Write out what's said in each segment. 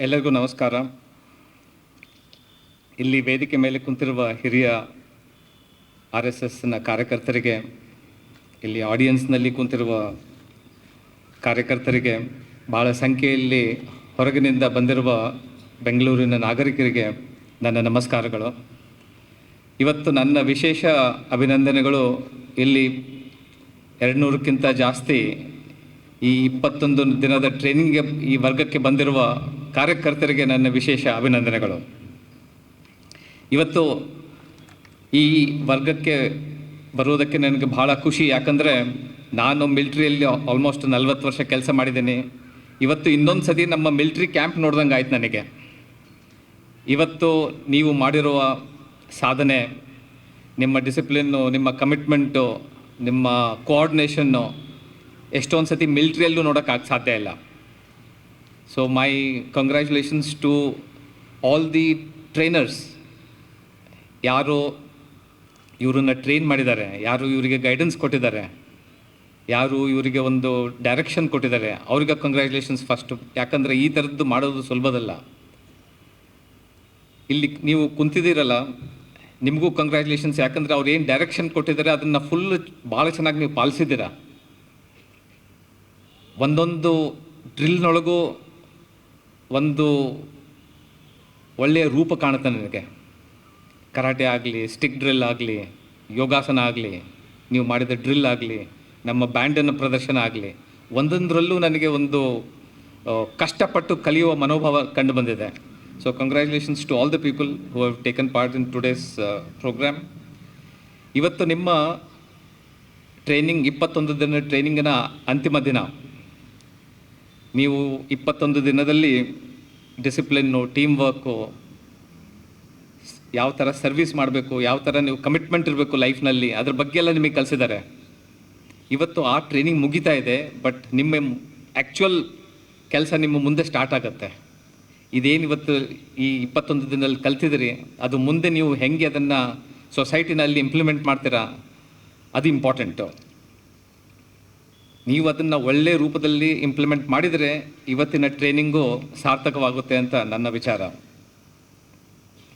ಎಲ್ಲರಿಗೂ ನಮಸ್ಕಾರ. ಇಲ್ಲಿ ವೇದಿಕೆ ಮೇಲೆ ಕುಂತಿರುವ ಹಿರಿಯ RSSನ ಕಾರ್ಯಕರ್ತರಿಗೆ, ಇಲ್ಲಿ ಆಡಿಯನ್ಸ್ನಲ್ಲಿ ಕುಂತಿರುವ ಕಾರ್ಯಕರ್ತರಿಗೆ, ಭಾಳ ಸಂಖ್ಯೆಯಲ್ಲಿ ಹೊರಗಿನಿಂದ ಬಂದಿರುವ ಬೆಂಗಳೂರಿನ ನಾಗರಿಕರಿಗೆ ನನ್ನ ನಮಸ್ಕಾರಗಳು. ಇವತ್ತು ನನ್ನ ವಿಶೇಷ ಅಭಿನಂದನೆಗಳು. ಇಲ್ಲಿ 200ಕ್ಕಿಂತ ಜಾಸ್ತಿ ಈ 21 ದಿನದ ಟ್ರೈನಿಂಗ್ಗೆ ಈ ವರ್ಗಕ್ಕೆ ಬಂದಿರುವ ಕಾರ್ಯಕರ್ತರಿಗೆ ನನ್ನ ವಿಶೇಷ ಅಭಿನಂದನೆಗಳು. ಇವತ್ತು ಈ ವರ್ಗಕ್ಕೆ ಬರುವುದಕ್ಕೆ ನನಗೆ ಭಾಳ ಖುಷಿ. ಯಾಕಂದರೆ ನಾನು ಮಿಲ್ಟ್ರಿಯಲ್ಲಿ ಆಲ್ಮೋಸ್ಟ್ 40 ವರ್ಷ ಕೆಲಸ ಮಾಡಿದ್ದೀನಿ. ಇವತ್ತು ಇನ್ನೊಂದು ಸತಿ ನಮ್ಮ ಮಿಲ್ಟ್ರಿ ಕ್ಯಾಂಪ್ ನೋಡ್ದಂಗೆ ಆಯ್ತು ನನಗೆ. ಇವತ್ತು ನೀವು ಮಾಡಿರುವ ಸಾಧನೆ, ನಿಮ್ಮ ಡಿಸಿಪ್ಲಿನ್ನು, ನಿಮ್ಮ ಕಮಿಟ್ಮೆಂಟು, ನಿಮ್ಮ ಕೋಆರ್ಡಿನೇಷನ್ನು ಎಷ್ಟೊಂದು ಸತಿ ಮಿಲ್ಟ್ರಿಯಲ್ಲೂ ನೋಡೋಕ್ಕಾಗ ಸಾಧ್ಯ ಇಲ್ಲ. So my congratulations to all the trainers. ಯಾರು ಇವರನ್ನು ಟ್ರೈನ್ ಮಾಡಿದ್ದಾರೆ, ಯಾರು ಇವರಿಗೆ ಗೈಡೆನ್ಸ್ ಕೊಟ್ಟಿದ್ದಾರೆ, ಯಾರು ಇವರಿಗೆ ಒಂದು ಡೈರೆಕ್ಷನ್ ಕೊಟ್ಟಿದ್ದಾರೆ, ಅವ್ರಿಗೆ ಕಂಗ್ರ್ಯಾಚುಲೇಷನ್ಸ್ ಫಸ್ಟು. ಯಾಕಂದರೆ ಈ ಥರದ್ದು ಮಾಡೋದು ಸುಲಭದಲ್ಲ. ಇಲ್ಲಿ ನೀವು ಕುಂತಿದ್ದೀರಲ್ಲ, ನಿಮಗೂ ಕಂಗ್ರ್ಯಾಚುಲೇಷನ್ಸ್. ಯಾಕಂದರೆ ಅವ್ರು ಏನು ಡೈರೆಕ್ಷನ್ ಕೊಟ್ಟಿದ್ದಾರೆ ಅದನ್ನು ಫುಲ್ ಭಾಳ ಚೆನ್ನಾಗಿ ನೀವು ಪಾಲಿಸಿದ್ದೀರ. ಒಂದೊಂದು ಡ್ರಿಲ್ನೊಳಗೂ ಒಂದು ಒಳ್ಳೆಯ ರೂಪ ಕಾಣುತ್ತೆ ನನಗೆ. ಕರಾಟೆ ಆಗಲಿ, ಸ್ಟಿಕ್ ಡ್ರಿಲ್ ಆಗಲಿ, ಯೋಗಾಸನ ಆಗಲಿ, ನೀವು ಮಾಡಿದ ಡ್ರಿಲ್ ಆಗಲಿ, ನಮ್ಮ ಬ್ಯಾಂಡನ್ನು ಪ್ರದರ್ಶನ ಆಗಲಿ, ಒಂದೊಂದರಲ್ಲೂ ನನಗೆ ಒಂದು ಕಷ್ಟಪಟ್ಟು ಕಲಿಯುವ ಮನೋಭಾವ ಕಂಡು ಬಂದಿದೆ. So congratulations to all the people who have taken part in today's programme. ಇವತ್ತು ನಿಮ್ಮ ಟ್ರೈನಿಂಗ್ 21 ದಿನ ಟ್ರೈನಿಂಗಿನ ಅಂತಿಮ ದಿನ. ನೀವು 21 ದಿನದಲ್ಲಿ ಡಿಸಿಪ್ಲಿನ್ನು, ಟೀಮ್ ವರ್ಕು, ಯಾವ ಥರ ಸರ್ವಿಸ್ ಮಾಡಬೇಕು, ಯಾವ ಥರ ನೀವು ಕಮಿಟ್ಮೆಂಟ್ ಇರಬೇಕು ಲೈಫ್ನಲ್ಲಿ, ಅದ್ರ ಬಗ್ಗೆ ಎಲ್ಲ ನಿಮಗೆ ಕಲಿಸಿದ್ದಾರೆ. ಇವತ್ತು ಆ ಟ್ರೈನಿಂಗ್ ಮುಗಿತಾ ಇದೆ, ಬಟ್ ನಿಮ್ಮ ಆ್ಯಕ್ಚುಯಲ್ ಕೆಲಸ ನಿಮ್ಮ ಮುಂದೆ ಸ್ಟಾರ್ಟ್ ಆಗುತ್ತೆ. ಇದೇನು ಇವತ್ತು ಈ 21 ದಿನದಲ್ಲಿ ಕಲ್ತಿದ್ದೀರಿ, ಅದು ಮುಂದೆ ನೀವು ಹೆಂಗೆ ಅದನ್ನು ಸೊಸೈಟಿನಲ್ಲಿ ಇಂಪ್ಲಿಮೆಂಟ್ ಮಾಡ್ತೀರಾ, ಅದು ಇಂಪಾರ್ಟೆಂಟು. ನೀವು ಅದನ್ನು ಒಳ್ಳೆಯ ರೂಪದಲ್ಲಿ ಇಂಪ್ಲಿಮೆಂಟ್ ಮಾಡಿದರೆ ಇವತ್ತಿನ ಟ್ರೈನಿಂಗು ಸಾರ್ಥಕವಾಗುತ್ತೆ ಅಂತ ನನ್ನ ವಿಚಾರ.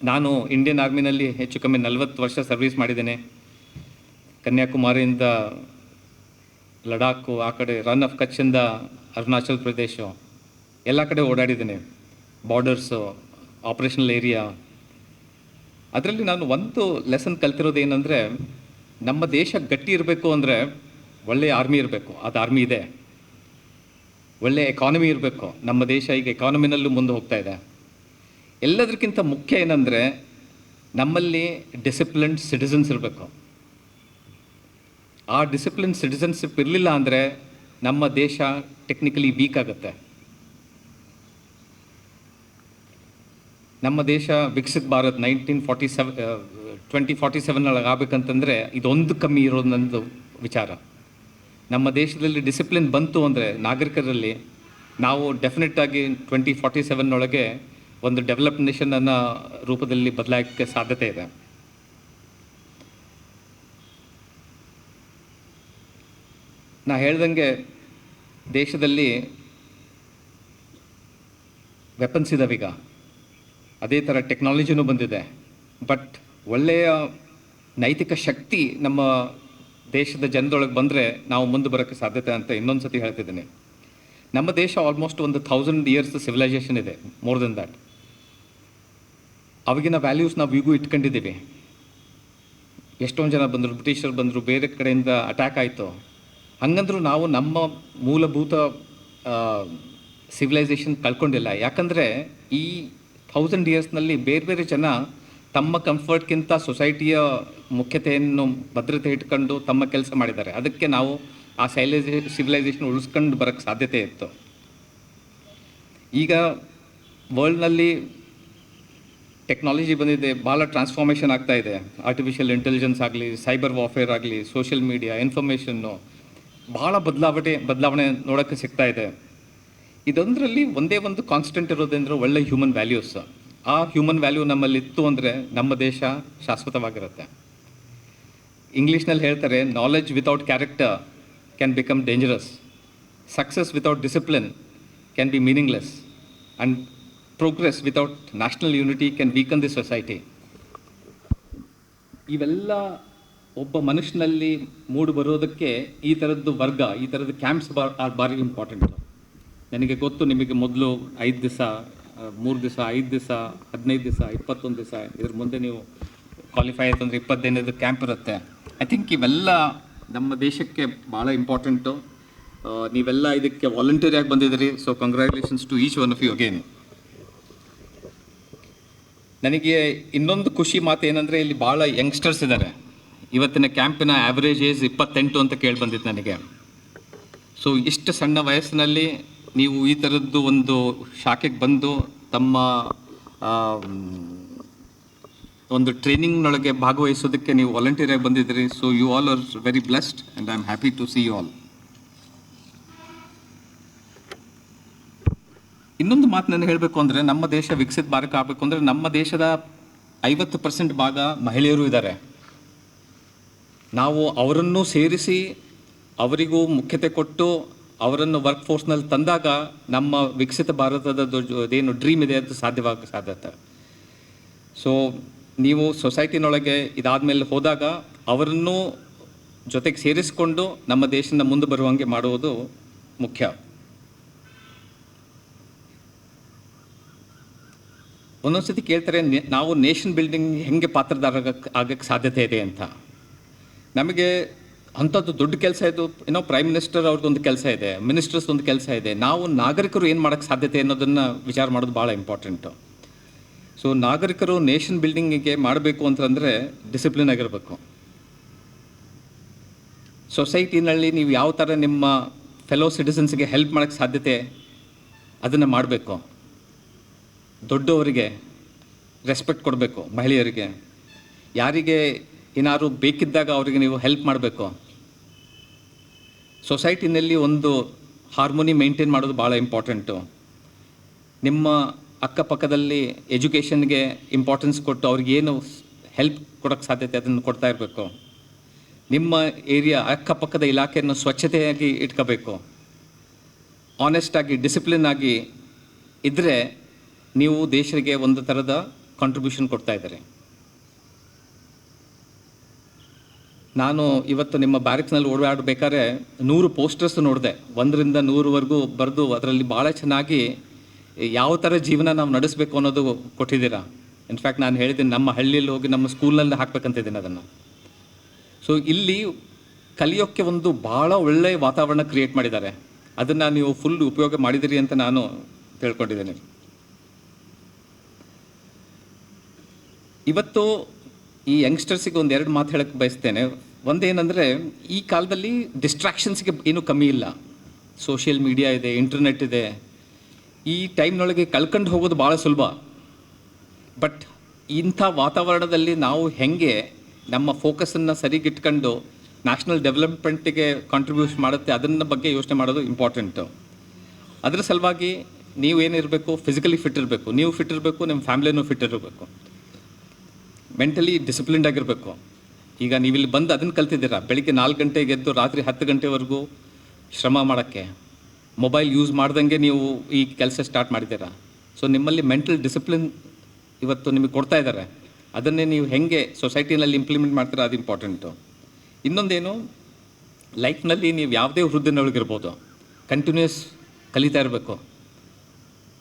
ನಾನು ಇಂಡಿಯನ್ ಆರ್ಮಿನಲ್ಲಿ ಹೆಚ್ಚು ಕಮ್ಮಿ 40 ವರ್ಷ ಸರ್ವೀಸ್ ಮಾಡಿದ್ದೇನೆ. ಕನ್ಯಾಕುಮಾರಿಯಿಂದ ಲಡಾಖು, ಆ ಕಡೆ ರನ್ ಆಫ್ ಕಚ್ಚಿಂದ ಅರುಣಾಚಲ್ ಪ್ರದೇಶ, ಎಲ್ಲ ಕಡೆ ಓಡಾಡಿದ್ದೇನೆ. Borders, operational area. ಅದರಲ್ಲಿ ನಾನು ಒಂದು ಲೆಸನ್ ಕಲ್ತಿರೋದು ಏನಂದರೆ, ನಮ್ಮ ದೇಶ ಗಟ್ಟಿ ಇರಬೇಕು ಅಂದರೆ ಒಳ್ಳೆಯ ಆರ್ಮಿ ಇರಬೇಕು. ಅದು ಆರ್ಮಿ ಇದೆ. ಒಳ್ಳೆಯ ಎಕಾನಮಿ ಇರಬೇಕು. ನಮ್ಮ ದೇಶ ಈಗ ಎಕಾನಮಿನಲ್ಲೂ ಮುಂದೆ ಹೋಗ್ತಾ ಇದೆ. ಎಲ್ಲದಕ್ಕಿಂತ ಮುಖ್ಯ ಏನಂದರೆ ನಮ್ಮಲ್ಲಿ ಡಿಸಿಪ್ಲಿನ್ಡ್ ಸಿಟಿಸನ್ಸ್ ಇರಬೇಕು. ಆ ಡಿಸಿಪ್ಲಿನ್ ಸಿಟಿಸನ್ಶಿಪ್ ಇರಲಿಲ್ಲ ಅಂದರೆ ನಮ್ಮ ದೇಶ ಟೆಕ್ನಿಕಲಿ ವೀಕ್ ಆಗುತ್ತೆ. ನಮ್ಮ ದೇಶ ವಿಕಸಿತ ಭಾರತ್ 2047 ಆಗಬೇಕಂತಂದರೆ ಇದೊಂದು ಕಮ್ಮಿ ಇರೋದು ನನ್ನದು ವಿಚಾರ. ನಮ್ಮ ದೇಶದಲ್ಲಿ ಡಿಸಿಪ್ಲಿನ್ ಬಂತು ಅಂದರೆ ನಾಗರಿಕರಲ್ಲಿ, ನಾವು ಡೆಫಿನೆಟ್ಟಾಗಿ 2047 ಒಂದು ಡೆವಲಪ್ಡ್ ನೇಷನನ್ನು ರೂಪದಲ್ಲಿ ಬದಲಾಗೋಕ್ಕೆ ಸಾಧ್ಯತೆ ಇದೆ. ನಾ ಹೇಳ್ದಂಗೆ ದೇಶದಲ್ಲಿ ವೆಪನ್ಸ್ ಇದಾವೀಗ, ಅದೇ ಥರ ಟೆಕ್ನಾಲಜಿನೂ ಬಂದಿದೆ. ಬಟ್ ಒಳ್ಳೆಯ ನೈತಿಕ ಶಕ್ತಿ ನಮ್ಮ ದೇಶದ ಜನದೊಳಗೆ ಬಂದರೆ ನಾವು ಮುಂದೆ ಬರೋಕ್ಕೆ ಸಾಧ್ಯತೆ ಅಂತ ಇನ್ನೊಂದು ಸತಿ ಹೇಳ್ತಿದ್ದೀನಿ. ನಮ್ಮ ದೇಶ ಆಲ್ಮೋಸ್ಟ್ ಒಂದು 1000 ಇಯರ್ಸ್ ಸಿವಿಲೈಸೇಷನ್ ಇದೆ, ಮೋರ್ ದೆನ್ ದ್ಯಾಟ್. ಅವಾಗಿನ ವ್ಯಾಲ್ಯೂಸ್ ನಾವು ಈಗೂ ಇಟ್ಕೊಂಡಿದ್ದೀವಿ. ಎಷ್ಟೊಂದು ಜನ ಬಂದರು, ಬ್ರಿಟಿಷರು ಬಂದರು, ಬೇರೆ ಕಡೆಯಿಂದ ಅಟ್ಯಾಕ್ ಆಯಿತು. ಹಂಗಂದ್ರೂ ನಾವು ನಮ್ಮ ಮೂಲಭೂತ ಸಿವಿಲೈಸೇಷನ್ ಕಳ್ಕೊಂಡಿಲ್ಲ. ಯಾಕಂದರೆ ಈ 1000 ಇಯರ್ಸ್ನಲ್ಲಿ ಬೇರೆ ಬೇರೆ ಜನ ತಮ್ಮ ಕಂಫರ್ಟ್ಗಿಂತ ಸೊಸೈಟಿಯ ಮುಖ್ಯತೆಯನ್ನು ಭದ್ರತೆ ಇಟ್ಕೊಂಡು ತಮ್ಮ ಕೆಲಸ ಮಾಡಿದ್ದಾರೆ. ಅದಕ್ಕೆ ನಾವು ಆ ಸಿವಿಲೈಸೇಷನ್ ಉಳಿಸ್ಕೊಂಡು ಬರೋಕ್ಕೆ ಸಾಧ್ಯತೆ ಇತ್ತು. ಈಗ ವರ್ಲ್ಡ್ನಲ್ಲಿ ಟೆಕ್ನಾಲಜಿ ಬಂದಿದೆ, ಭಾಳ ಟ್ರಾನ್ಸ್ಫಾರ್ಮೇಷನ್ ಆಗ್ತಾ ಇದೆ. ಆರ್ಟಿಫಿಷಿಯಲ್ ಇಂಟೆಲಿಜೆನ್ಸ್ ಆಗಲಿ, ಸೈಬರ್ ವಾರ್ಫೇರ್ ಆಗಲಿ, ಸೋಷಿಯಲ್ ಮೀಡಿಯಾ, ಇನ್ಫಾರ್ಮೇಷನ್ನು, ಭಾಳ ಬದಲಾವಣೆ ನೋಡೋಕ್ಕೆ ಸಿಗ್ತಾ ಇದೆ. ಇದೊಂದರಲ್ಲಿ ಒಂದೇ ಒಂದು ಕಾನ್ಸ್ಟೆಂಟ್ ಇರೋದಂದ್ರೆ ಒಳ್ಳೆ ಹ್ಯೂಮನ್ ವ್ಯಾಲ್ಯೂಸ್. ಆ ಹ್ಯೂಮನ್ ವ್ಯಾಲ್ಯೂ ನಮ್ಮಲ್ಲಿ ಇತ್ತು ಅಂದರೆ ನಮ್ಮ ದೇಶ ಶಾಶ್ವತವಾಗಿರುತ್ತೆ. ಇಂಗ್ಲೀಷ್ನಲ್ಲಿ ಹೇಳ್ತಾರೆ, knowledge without character can become dangerous. Success without discipline can be meaningless. And progress without national unity can weaken the society. ಇವೆಲ್ಲ ಒಬ್ಬ ಮನುಷ್ಯನಲ್ಲಿ ಮೂಡು ಬರೋದಕ್ಕೆ ಈ ಥರದ್ದು ವರ್ಗ, ಈ ಥರದ ಕ್ಯಾಂಪ್ಸ್ ಭಾರಿ ಇಂಪಾರ್ಟೆಂಟು. ನನಗೆ ಗೊತ್ತು, ನಿಮಗೆ ಮೊದಲು 5 ದಿವಸ, 3 ದಿವಸ, 5 ದಿವಸ, 15 ದಿವಸ, 21 ದಿವಸ, ಇದ್ರ ಮುಂದೆ ನೀವು ಕ್ವಾಲಿಫೈ ಆಯ್ತು ಅಂದರೆ 20 ದಿನದ ಕ್ಯಾಂಪ್ ಇರುತ್ತೆ. ಐ ಥಿಂಕ್ ಇವೆಲ್ಲ ನಮ್ಮ ದೇಶಕ್ಕೆ ಭಾಳ ಇಂಪಾರ್ಟೆಂಟು. ನೀವೆಲ್ಲ ಇದಕ್ಕೆ ವಾಲಂಟಿಯರಾಗಿ ಬಂದಿದ್ದೀರಿ. So congratulations to each one of you again. ನನಗೆ ಇನ್ನೊಂದು ಖುಷಿ ಮಾತು ಏನಂದರೆ, ಇಲ್ಲಿ ಭಾಳ ಯಂಗ್ಸ್ಟರ್ಸ್ ಇದ್ದಾರೆ. ಇವತ್ತಿನ ಕ್ಯಾಂಪಿನ ಆ್ಯಾವ್ರೇಜ್ ಏಜ್ 28 ಅಂತ ಕೇಳಿ ಬಂದಿತ್ತು ನನಗೆ. ಸೊ ಇಷ್ಟು ಸಣ್ಣ ವಯಸ್ಸಿನಲ್ಲಿ ನೀವು ಈ ಥರದ್ದು ಒಂದು ಶಾಖೆಗೆ ಬಂದು ತಮ್ಮ ಒಂದು ಟ್ರೈನಿಂಗ್ನೊಳಗೆ ಭಾಗವಹಿಸೋದಕ್ಕೆ ನೀವು ವಾಲಂಟಿಯರಾಗಿ ಬಂದಿದ್ದೀರಿ. So you all are very blessed and I am happy to see you all. ಇನ್ನೊಂದು ಮಾತು ನಾನು ಹೇಳಬೇಕು ಅಂದರೆ, ನಮ್ಮ ದೇಶ ವಿಕಸಿತ ಭಾರತ ಆಗಬೇಕು ಅಂದರೆ ನಮ್ಮ ದೇಶದ 50% ಭಾಗ ಮಹಿಳೆಯರು ಇದ್ದಾರೆ. ನಾವು ಅವರನ್ನು ಸೇರಿಸಿ ಅವರಿಗೂ ಮುಖ್ಯತೆ ಕೊಟ್ಟು ಅವರನ್ನು ವರ್ಕ್ ಫೋರ್ಸ್ನಲ್ಲಿ ತಂದಾಗ ನಮ್ಮ ವಿಕಸಿತ ಭಾರತದ ಏನು ಡ್ರೀಮ್ ಇದೆ ಅದು ಸಾಧ್ಯತೆ. ಸೊ ನೀವು ಸೊಸೈಟಿನೊಳಗೆ ಇದಾದಮೇಲೆ ಹೋದಾಗ ಅವರನ್ನು ಜೊತೆಗೆ ಸೇರಿಸಿಕೊಂಡು ನಮ್ಮ ದೇಶನ ಮುಂದೆ ಬರುವಂಗೆ ಮಾಡುವುದು ಮುಖ್ಯ. ಒಂದೊಂದು ಸತಿ ಕೇಳ್ತಾರೆ, ನಾವು ನೇಷನ್ ಬಿಲ್ಡಿಂಗ್ ಹೆಂಗೆ ಪಾತ್ರಧಾರ ಆಗಕ್ಕೆ ಸಾಧ್ಯತೆ ಇದೆ ಅಂತ. ನಮಗೆ ಅಂಥದ್ದು ದೊಡ್ಡ ಕೆಲಸ ಇದು. ಏನೋ ಪ್ರೈಮ್ ಮಿನಿಸ್ಟರ್ ಅವ್ರದ್ದೊಂದು ಕೆಲಸ ಇದೆ, ಮಿನಿಸ್ಟರ್ಸ್ ಒಂದು ಕೆಲಸ ಇದೆ. ನಾವು ನಾಗರಿಕರು ಏನು ಮಾಡೋಕ್ಕೆ ಸಾಧ್ಯತೆ ಅನ್ನೋದನ್ನು ವಿಚಾರ ಮಾಡೋದು ಭಾಳ ಇಂಪಾರ್ಟೆಂಟು. ಸೊ ನಾಗರಿಕರು ನೇಷನ್ ಬಿಲ್ಡಿಂಗಿಗೆ ಮಾಡಬೇಕು ಅಂತಂದರೆ ಡಿಸಿಪ್ಲಿನ್ ಆಗಿರಬೇಕು. ಸೊಸೈಟಿನಲ್ಲಿ ನೀವು ಯಾವ ಥರ ನಿಮ್ಮ ಫೆಲೋ ಸಿಟಿಸನ್ಸ್ಗೆ ಹೆಲ್ಪ್ ಮಾಡೋಕ್ಕೆ ಸಾಧ್ಯತೆ ಅದನ್ನು ಮಾಡಬೇಕು. ದೊಡ್ಡವರಿಗೆ ರೆಸ್ಪೆಕ್ಟ್ ಕೊಡಬೇಕು, ಮಹಿಳೆಯರಿಗೆ ಯಾರಿಗೆ ಏನಾದ್ರು ಬೇಕಿದ್ದಾಗ ಅವರಿಗೆ ನೀವು ಹೆಲ್ಪ್ ಮಾಡಬೇಕು. ಸೊಸೈಟಿನಲ್ಲಿ ಒಂದು ಹಾರ್ಮೋನಿ ಮೇಂಟೈನ್ ಮಾಡೋದು ಭಾಳ ಇಂಪಾರ್ಟೆಂಟು. ನಿಮ್ಮ ಅಕ್ಕಪಕ್ಕದಲ್ಲಿ ಎಜುಕೇಷನ್ಗೆ ಇಂಪಾರ್ಟೆನ್ಸ್ ಕೊಟ್ಟು ಅವ್ರಿಗೇನು ಹೆಲ್ಪ್ ಕೊಡೋಕ್ಕೆ ಸಾಧ್ಯತೆ ಅದನ್ನು ಕೊಡ್ತಾ ಇರಬೇಕು. ನಿಮ್ಮ ಏರಿಯಾ ಅಕ್ಕಪಕ್ಕದ ಇಲಾಖೆಯನ್ನು ಸ್ವಚ್ಛತೆಯಾಗಿ ಇಟ್ಕೋಬೇಕು. ಆನೆಸ್ಟಾಗಿ, ಡಿಸಿಪ್ಲಿನ್ ಆಗಿ ಇದ್ದರೆ ನೀವು ದೇಶಕ್ಕೆ ಒಂದು ಥರದ ಕಾಂಟ್ರಿಬ್ಯೂಷನ್ ಕೊಡ್ತಾ ಇದ್ದಾರೆ. ನಾನು ಇವತ್ತು ನಿಮ್ಮ ಬ್ಯಾರಕ್ಸ್ನಲ್ಲಿ ಓಡಾಡಬೇಕಾದ್ರೆ 100 ಪೋಸ್ಟರ್ಸ್ ನೋಡಿದೆ. 1ರಿಂದ 100ವರೆಗೂ ಬರೆದು ಅದರಲ್ಲಿ ಭಾಳ ಚೆನ್ನಾಗಿ ಯಾವ ಥರ ಜೀವನ ನಾವು ನಡೆಸಬೇಕು ಅನ್ನೋದು ಕೊಟ್ಟಿದ್ದೀರಾ. ಇನ್ಫ್ಯಾಕ್ಟ್ ನಾನು ಹೇಳಿದ್ದೀನಿ, ನಮ್ಮ ಹಳ್ಳಿಯಲ್ಲಿ ಹೋಗಿ ನಮ್ಮ ಸ್ಕೂಲ್ನಲ್ಲಿ ಹಾಕ್ಬೇಕಂತಿದ್ದೀನಿ ಅದನ್ನು. ಸೊ ಇಲ್ಲಿ ಕಲಿಯೋಕ್ಕೆ ಒಂದು ಭಾಳ ಒಳ್ಳೆಯ ವಾತಾವರಣ ಕ್ರಿಯೇಟ್ ಮಾಡಿದ್ದಾರೆ. ಅದನ್ನು ನೀವು ಫುಲ್ ಉಪಯೋಗ ಮಾಡಿದಿರಿ ಅಂತ ನಾನು ತಿಳ್ಕೊಂಡಿದ್ದೀನಿ. ಇವತ್ತು ಈ ಯಂಗ್ಸ್ಟರ್ಸಿಗೆ ಒಂದು 2 ಮಾತು ಹೇಳಕ್ಕೆ ಬಯಸ್ತೇನೆ. ಒಂದೇನೆಂದರೆ, ಈ ಕಾಲದಲ್ಲಿ ಡಿಸ್ಟ್ರಾಕ್ಷನ್ಸ್ಗೆ ಏನೂ ಕಮ್ಮಿ ಇಲ್ಲ. ಸೋಷಿಯಲ್ ಮೀಡಿಯಾ ಇದೆ, ಇಂಟರ್ನೆಟ್ ಇದೆ. ಈ ಟೈಮ್ನೊಳಗೆ ಕಳ್ಕೊಂಡು ಹೋಗೋದು ಭಾಳ ಸುಲಭ. ಬಟ್ ಇಂಥ ವಾತಾವರಣದಲ್ಲಿ ನಾವು ಹೇಗೆ ನಮ್ಮ ಫೋಕಸನ್ನು ಸರಿಗಿಟ್ಕೊಂಡು ನ್ಯಾಷನಲ್ ಡೆವಲಪ್ಮೆಂಟಿಗೆ ಕಾಂಟ್ರಿಬ್ಯೂಟ್ ಮಾಡುತ್ತೆ ಅದನ್ನ ಬಗ್ಗೆ ಯೋಚನೆ ಮಾಡೋದು ಇಂಪಾರ್ಟೆಂಟು. ಅದರ ಸಲುವಾಗಿ ನೀವೇನಿರಬೇಕು, ಫಿಸಿಕಲಿ ಫಿಟ್ ಇರಬೇಕು, ನೀವು ಫಿಟ್ ಇರಬೇಕು, ನಿಮ್ಮ ಫ್ಯಾಮಿಲಿನೂ ಫಿಟ್ ಇರಬೇಕು, ಮೆಂಟಲಿ ಡಿಸಿಪ್ಲಿನ್ಡ್ ಆಗಿರಬೇಕು. ಈಗ ನೀವಿಲ್ಲಿ ಬಂದು ಅದನ್ನು ಕಲ್ತಿದ್ದೀರಾ. ಬೆಳಿಗ್ಗೆ 4 ಗಂಟೆಗೆ ಎದ್ದು ರಾತ್ರಿ 10 ಗಂಟೆವರೆಗೂ ಶ್ರಮ ಮಾಡೋಕ್ಕೆ, ಮೊಬೈಲ್ ಯೂಸ್ ಮಾಡ್ದಂಗೆ ನೀವು ಈ ಕೆಲಸ ಸ್ಟಾರ್ಟ್ ಮಾಡಿದ್ದೀರಾ. ಸೊ ನಿಮ್ಮಲ್ಲಿ ಮೆಂಟಲ್ ಡಿಸಿಪ್ಲಿನ್ ಇವತ್ತು ನಿಮಗೆ ಕೊಡ್ತಾ ಇದ್ದಾರೆ. ಅದನ್ನೇ ನೀವು ಹೇಗೆ ಸೊಸೈಟಿನಲ್ಲಿ ಇಂಪ್ಲಿಮೆಂಟ್ ಮಾಡ್ತೀರಾ ಅದು ಇಂಪಾರ್ಟೆಂಟು. ಇನ್ನೊಂದೇನು, ಲೈಫ್ನಲ್ಲಿ ನೀವು ಯಾವುದೇ ವೃದ್ಧಿನೊಳಗಿರ್ಬೋದು, ಕಂಟಿನ್ಯೂಸ್ ಕಲಿತಾ ಇರಬೇಕು.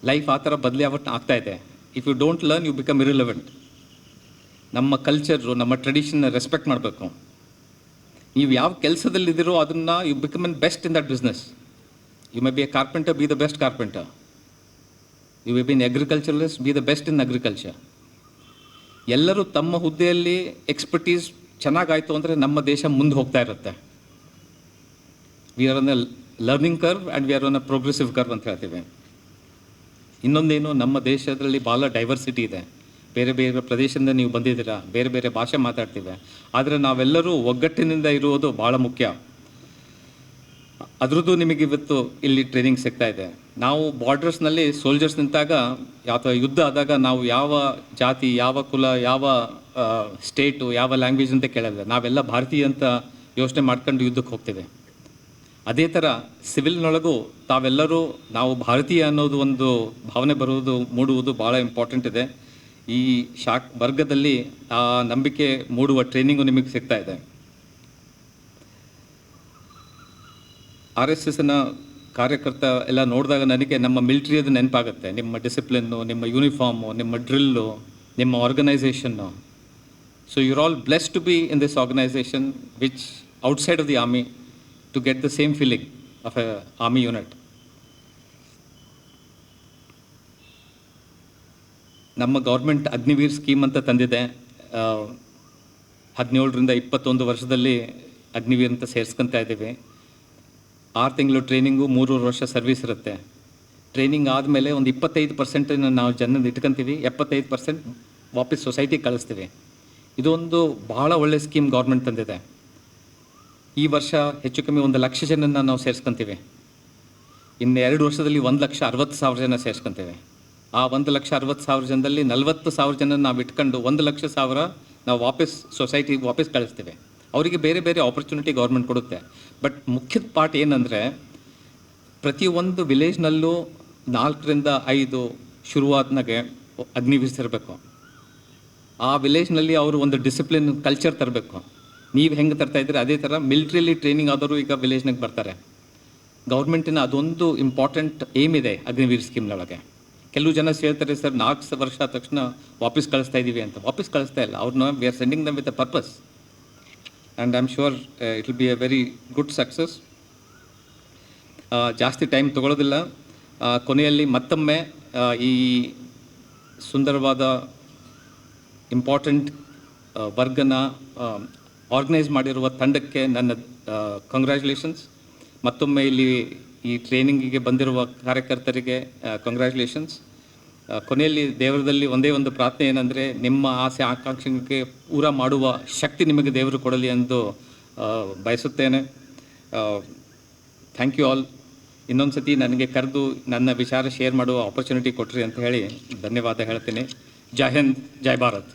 ಲೈಫ್ ಆ ಥರ ಆಗ್ತಾಯಿದೆ. If you don't learn you become irrelevant. ನಮ್ಮ ಕಲ್ಚರು, ನಮ್ಮ ಟ್ರೆಡಿಷನ್ನ ರೆಸ್ಪೆಕ್ಟ್ ಮಾಡಬೇಕು. ನೀವು ಯಾವ ಕೆಲಸದಲ್ಲಿದ್ದೀರೋ ಅದನ್ನು you become an best in that business. You may be a carpenter, be the best carpenter. You may be an agriculturalist, be the best in agriculture. ಎಲ್ಲರೂ ತಮ್ಮ ಹುದ್ದೆಯಲ್ಲಿ ಎಕ್ಸ್ಪರ್ಟೀಸ್ ಚೆನ್ನಾಗಾಯಿತು ಅಂದರೆ ನಮ್ಮ ದೇಶ ಮುಂದೆ ಹೋಗ್ತಾ ಇರುತ್ತೆ. We are on a learning curve and we are on a progressive curve ಅಂತ ಹೇಳ್ತೀವಿ. ಇನ್ನೊಂದೇನು, ನಮ್ಮ ದೇಶದಲ್ಲಿ ಭಾಳ ಡೈವರ್ಸಿಟಿ ಇದೆ. ಬೇರೆ ಬೇರೆ ಪ್ರದೇಶದಿಂದ ನೀವು ಬಂದಿದ್ದೀರಾ, ಬೇರೆ ಬೇರೆ ಭಾಷೆ ಮಾತಾಡ್ತೀವಿ. ಆದರೆ ನಾವೆಲ್ಲರೂ ಒಗ್ಗಟ್ಟಿನಿಂದ ಇರುವುದು ಭಾಳ ಮುಖ್ಯ. ಅದರದ್ದು ನಿಮಗೆ ಇವತ್ತು ಇಲ್ಲಿ ಟ್ರೈನಿಂಗ್ ಸಿಗ್ತಾ ಇದೆ. ನಾವು ಬಾರ್ಡರ್ಸ್ನಲ್ಲಿ ಸೋಲ್ಜರ್ಸ್ ನಿಂತಾಗ, ಅಥವಾ ಯುದ್ಧ ಆದಾಗ ನಾವು ಯಾವ ಜಾತಿ, ಯಾವ ಕುಲ, ಯಾವ ಸ್ಟೇಟು, ಯಾವ ಲ್ಯಾಂಗ್ವೇಜ್ ಅಂತ ಕೇಳಲ್ಲ. ನಾವೆಲ್ಲ ಭಾರತೀಯ ಅಂತ ಯೋಚನೆ ಮಾಡ್ಕೊಂಡು ಯುದ್ಧಕ್ಕೆ ಹೋಗ್ತೇವೆ. ಅದೇ ಥರ ಸಿವಿಲ್ನೊಳಗೂ ತಾವೆಲ್ಲರೂ ನಾವು ಭಾರತೀಯ ಅನ್ನೋದು ಒಂದು ಭಾವನೆ ಮೂಡುವುದು ಭಾಳ ಇಂಪಾರ್ಟೆಂಟ್ ಇದೆ. ಈ ವರ್ಗದಲ್ಲಿ ಆ ನಂಬಿಕೆ ಮೂಡುವ ಟ್ರೈನಿಂಗು ನಿಮಗೆ ಸಿಗ್ತಾ ಇದೆ. RSSನ ಕಾರ್ಯಕರ್ತ ಎಲ್ಲ ನೋಡಿದಾಗ ನನಗೆ ನಮ್ಮ ಮಿಲಿಟ್ರಿಯದು ನೆನಪಾಗುತ್ತೆ. ನಿಮ್ಮ ಡಿಸಿಪ್ಲಿನ್ನು, ನಿಮ್ಮ ಯೂನಿಫಾರ್ಮು, ನಿಮ್ಮ ಡ್ರಿಲ್ಲು, ನಿಮ್ಮ organisation. So you're all blessed to be in this organization which outside of the army to get the same feeling of a army unit. ನಮ್ಮ ಗೌರ್ಮೆಂಟ್ ಅಗ್ನಿವೀರ್ ಸ್ಕೀಮ್ ಅಂತ ತಂದಿದೆ. 17ರಿಂದ 21 ವರ್ಷದಲ್ಲಿ ಅಗ್ನಿವೀರ್ ಅಂತ ಸೇರಿಸ್ಕೊತಾ ಇದ್ದೀವಿ. 6 ತಿಂಗಳು ಟ್ರೈನಿಂಗು, 3 ವರ್ಷ ಸರ್ವಿಸ್ ಇರುತ್ತೆ. ಟ್ರೈನಿಂಗ್ ಆದಮೇಲೆ ಒಂದು 25% ನಾವು ಜನನ ಇಟ್ಕೊತೀವಿ, 75% ವಾಪಸ್ ಸೊಸೈಟಿಗೆ ಕಳಿಸ್ತೀವಿ. ಇದೊಂದು ಭಾಳ ಒಳ್ಳೆಯ ಸ್ಕೀಮ್ ಗೌರ್ಮೆಂಟ್ ತಂದಿದೆ. ಈ ವರ್ಷ ಹೆಚ್ಚು ಕಮ್ಮಿ 1 ಲಕ್ಷ ಜನನ ನಾವು ಸೇರಿಸ್ಕೊತೀವಿ. ಇನ್ನು 2 ವರ್ಷದಲ್ಲಿ 1,60,000 ಜನ ಸೇರಿಸ್ಕೊತೀವಿ. ಆ 1,60,000 ಜನದಲ್ಲಿ 40,000 ಜನ ನಾವು ಇಟ್ಕೊಂಡು 1,00,000 ನಾವು ಸೊಸೈಟಿಗೆ ವಾಪಸ್ ಕಳಿಸ್ತೀವಿ. ಅವರಿಗೆ ಬೇರೆ ಬೇರೆ ಆಪರ್ಚುನಿಟಿ ಗೌರ್ಮೆಂಟ್ ಕೊಡುತ್ತೆ. ಬಟ್ ಮುಖ್ಯದ ಪಾರ್ಟ್ ಏನಂದರೆ, ಪ್ರತಿಯೊಂದು ವಿಲೇಜ್ನಲ್ಲೂ 4ರಿಂದ 5 ಶುರುವಾದ್ನಾಗೆ ಅಗ್ನಿವೀರ್ಸ್ ಇರಬೇಕು. ಆ ವಿಲೇಜ್ನಲ್ಲಿ ಅವರು ಒಂದು ಡಿಸಿಪ್ಲಿನ್ ಕಲ್ಚರ್ ತರಬೇಕು. ನೀವು ಹೆಂಗೆ ತರ್ತಾಯಿದ್ರೆ ಅದೇ ಥರ ಮಿಲಿಟ್ರಿಯಲ್ಲಿ ಟ್ರೈನಿಂಗ್ ಆದವರು ಈಗ ವಿಲೇಜ್ನಾಗೆ ಬರ್ತಾರೆ. ಗೌರ್ಮೆಂಟಿನ ಅದೊಂದು ಇಂಪಾರ್ಟೆಂಟ್ ಏಮ್ ಇದೆ ಅಗ್ನಿವೀರ್ ಸ್ಕೀಮ್ನೊಳಗೆ. ಕೆಲವು ಜನ ಹೇಳ್ತಾರೆ, ಸರ್ 4 ವರ್ಷ ಆದ ತಕ್ಷಣ ವಾಪಸ್ ಕಳಿಸ್ತಾ ಇದ್ದೀವಿ ಅಂತ. ವಾಪಸ್ ಕಳಿಸ್ತಾ ಇಲ್ಲ, ಅವ್ರನ್ನ we are sending them with a purpose. And I am sure it will be A very good success. ಜಾಸ್ತಿ ಟೈಮ್ ತೊಗೊಳ್ಳೋದಿಲ್ಲ. ಕೊನೆಯಲ್ಲಿ ಮತ್ತೊಮ್ಮೆ ಈ ಸುಂದರವಾದ ಇಂಪಾರ್ಟೆಂಟ್ ವರ್ಗನ ಆರ್ಗನೈಸ್ ಮಾಡಿರುವ ತಂಡಕ್ಕೆ ನನ್ನ ಕಂಗ್ರ್ಯಾಚುಲೇಷನ್ಸ್. ಮತ್ತೊಮ್ಮೆ ಇಲ್ಲಿ ಈ ಟ್ರೈನಿಂಗಿಗೆ ಬಂದಿರುವ ಕಾರ್ಯಕರ್ತರಿಗೆ ಕಂಗ್ರ್ಯಾಚುಲೇಷನ್ಸ್. ಕೊನೆಯಲ್ಲಿ ದೇವರದಲ್ಲಿ ಒಂದೇ ಒಂದು ಪ್ರಾರ್ಥನೆ ಏನಂದರೆ, ನಿಮ್ಮ ಆಸೆ ಆಕಾಂಕ್ಷೆಗೆ ಪೂರ ಮಾಡುವ ಶಕ್ತಿ ನಿಮಗೆ ದೇವರು ಕೊಡಲಿ ಎಂದು ಬಯಸುತ್ತೇನೆ. Thank you all. ಇನ್ನೊಂದು ಸತಿ ನನಗೆ ಕರೆದು ನನ್ನ ವಿಚಾರ ಶೇರ್ ಮಾಡುವ ಆಪರ್ಚುನಿಟಿ ಕೊಟ್ರಿ ಅಂತ ಹೇಳಿ ಧನ್ಯವಾದ ಹೇಳ್ತೀನಿ. ಜೈ ಹಿಂದ್, ಜೈ ಭಾರತ್.